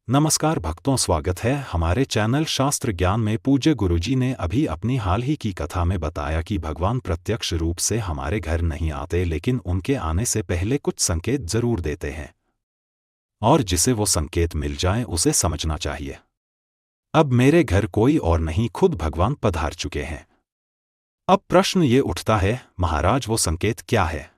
नमस्कार भक्तों, स्वागत है हमारे चैनल शास्त्र ज्ञान में। पूज्य गुरुजी ने अभी अपनी हाल ही की कथा में बताया कि भगवान प्रत्यक्ष रूप से हमारे घर नहीं आते, लेकिन उनके आने से पहले कुछ संकेत जरूर देते हैं और जिसे वो संकेत मिल जाए उसे समझना चाहिए। अब मेरे घर कोई और नहीं, खुद भगवान पधार चुके हैं। अब प्रश्न ये उठता है, महाराज वो संकेत क्या है?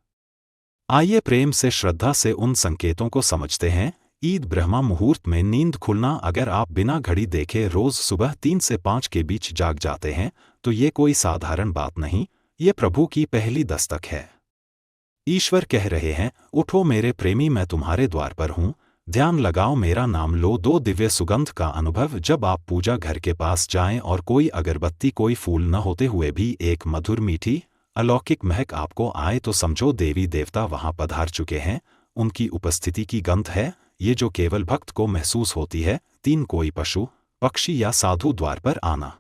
आइए प्रेम से श्रद्धा से उन संकेतों को समझते हैं। ईद ब्रह्मा मुहूर्त में नींद खुलना। अगर आप बिना घड़ी देखे रोज सुबह 3 से 5 के बीच जाग जाते हैं तो ये कोई साधारण बात नहीं, ये प्रभु की पहली दस्तक है। ईश्वर कह रहे हैं, उठो मेरे प्रेमी, मैं तुम्हारे द्वार पर हूँ, ध्यान लगाओ, मेरा नाम लो, दो दिव्य सुगंध का अनुभव। जब आप पूजा घर के पास जाएं और कोई अगरबत्ती कोई फूल न होते हुए भी एक मधुर मीठी अलौकिक महक आपको आए तो समझो देवी देवता वहां पधार चुके हैं। उनकी उपस्थिति की गंध है ये जो केवल भक्त को महसूस होती है। 3 कोई पशु पक्षी या साधु द्वार पर आना।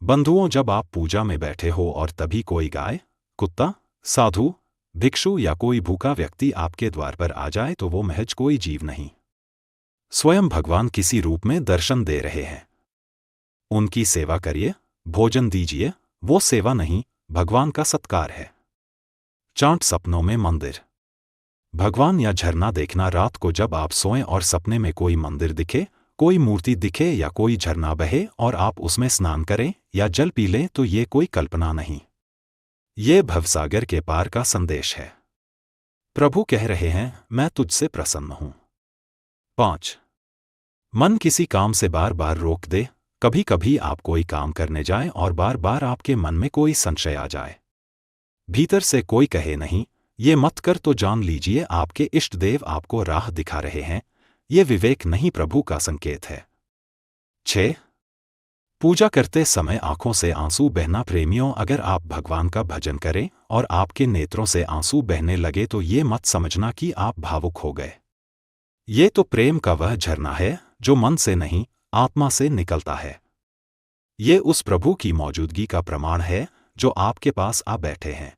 बंधुओं, जब आप पूजा में बैठे हो और तभी कोई गाय, कुत्ता, साधु, भिक्षु या कोई भूखा व्यक्ति आपके द्वार पर आ जाए तो वो महज कोई जीव नहीं, स्वयं भगवान किसी रूप में दर्शन दे रहे हैं। उनकी सेवा करिए, भोजन दीजिए, वो सेवा नहीं, भगवान का सत्कार है। चांट सपनों में मंदिर, भगवान या झरना देखना। रात को जब आप सोएं और सपने में कोई मंदिर दिखे, कोई मूर्ति दिखे या कोई झरना बहे और आप उसमें स्नान करें या जल पी लें तो ये कोई कल्पना नहीं, ये भवसागर के पार का संदेश है। प्रभु कह रहे हैं, मैं तुझसे प्रसन्न हूं। 5. मन किसी काम से बार बार रोक दे। कभी कभी आप कोई काम करने जाएं और बार बार आपके मन में कोई संशय आ जाए, भीतर से कोई कहे नहीं ये मत कर, तो जान लीजिए आपके इष्ट देव आपको राह दिखा रहे हैं। ये विवेक नहीं, प्रभु का संकेत है। 6. पूजा करते समय आंखों से आंसू बहना। प्रेमियों, अगर आप भगवान का भजन करें और आपके नेत्रों से आंसू बहने लगे तो ये मत समझना कि आप भावुक हो गए। ये तो प्रेम का वह झरना है जो मन से नहीं, आत्मा से निकलता है। ये उस प्रभु की मौजूदगी का प्रमाण है जो आपके पास आ बैठे हैं।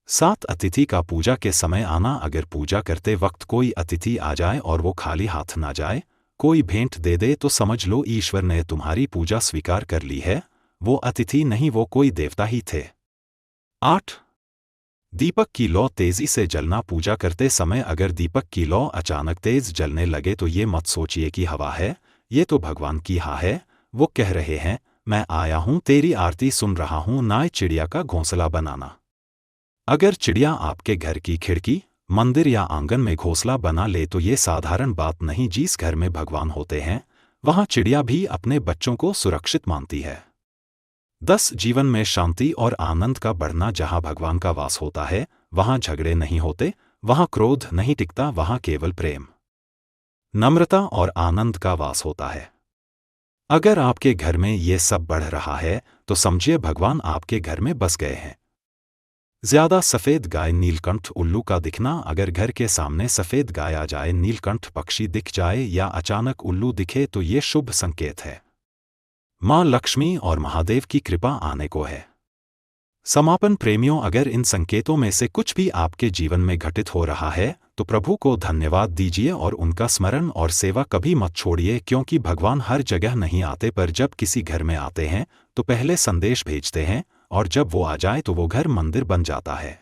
7. अतिथि का पूजा के समय आना। अगर पूजा करते वक्त कोई अतिथि आ जाए और वो खाली हाथ ना जाए, कोई भेंट दे दे तो समझ लो ईश्वर ने तुम्हारी पूजा स्वीकार कर ली है। वो अतिथि नहीं, वो कोई देवता ही थे। 8. दीपक की लौ तेजी से जलना। पूजा करते समय अगर दीपक की लौ अचानक तेज जलने लगे तो ये मत सोचिए कि हवा है, ये तो भगवान की हा है। वो कह रहे हैं, मैं आया हूं, तेरी आरती सुन रहा हूं। ना चिड़िया का घोंसला बनाना। अगर चिड़िया आपके घर की खिड़की, मंदिर या आंगन में घोंसला बना ले तो ये साधारण बात नहीं। जिस घर में भगवान होते हैं वहां चिड़िया भी अपने बच्चों को सुरक्षित मानती है। 10. जीवन में शांति और आनंद का बढ़ना। जहां भगवान का वास होता है वहां झगड़े नहीं होते, वहां क्रोध नहीं टिकता, वहां केवल प्रेम, नम्रता और आनंद का वास होता है। अगर आपके घर में ये सब बढ़ रहा है तो समझिए भगवान आपके घर में बस गए हैं। ज्यादा सफेद गाय, नीलकंठ उल्लू का दिखना। अगर घर के सामने सफेद गाय आ जाए, नीलकंठ पक्षी दिख जाए या अचानक उल्लू दिखे तो ये शुभ संकेत है। मां लक्ष्मी और महादेव की कृपा आने को है। समापन प्रेमियों, अगर इन संकेतों में से कुछ भी आपके जीवन में घटित हो रहा है तो प्रभु को धन्यवाद दीजिए और उनका स्मरण और सेवा कभी मत छोड़िए, क्योंकि भगवान हर जगह नहीं आते, पर जब किसी घर में आते हैं तो पहले संदेश भेजते हैं और जब वो आ जाए तो वो घर मंदिर बन जाता है।